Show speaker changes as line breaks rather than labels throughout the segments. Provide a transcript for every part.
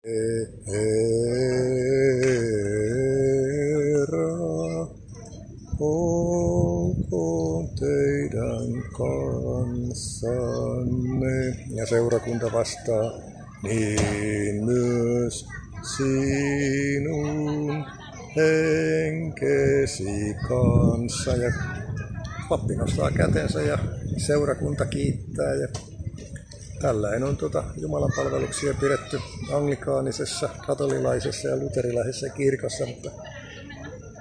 Herra, olkoon teidän kanssanne. Ja seurakunta vastaa, niin myös sinun henkesi kanssa. Ja pappi nostaa kätensä ja seurakunta kiittää. Ja tällainen on Jumalan palveluksia pidetty anglikaanisessa, katolilaisessa ja luterilaisessa kirkossa, mutta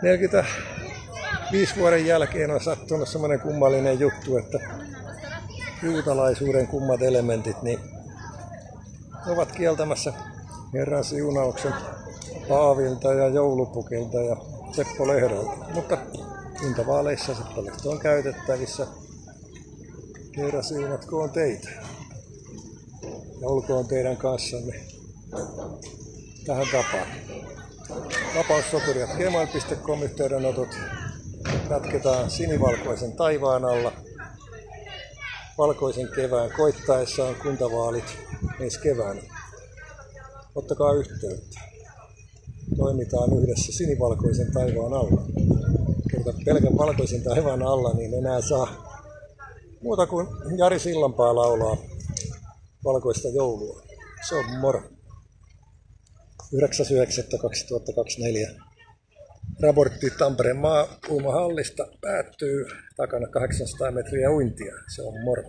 45 vuoden jälkeen on sattunut semmoinen kummallinen juttu, että juutalaisuuden kummat elementit niin ovat kieltämässä Herran siunauksen Paavilta ja joulupukilta ja Seppo Lehdolta, mutta kuntavaaleissa Seppo Lehto on käytettävissä. Herra siunatkoon teitä ja olkoon teidän kanssanne tähän tapaan. Vapaussoturi@gmail.com yhteydenotot jatketaan sinivalkoisen taivaan alla. Valkoisen kevään koittaessa on kuntavaalit ensi keväänä. Ottakaa yhteyttä. Toimitaan yhdessä sinivalkoisen taivaan alla. Kerta pelkän valkoisen taivaan alla niin enää saa muuta kuin Jari Sillanpää laulaa valkoista joulua. Se on moro. 9.9.2024. Raportti Tampereen maa-uimahallista päättyy. Takana 800 metriä uintia. Se on moro.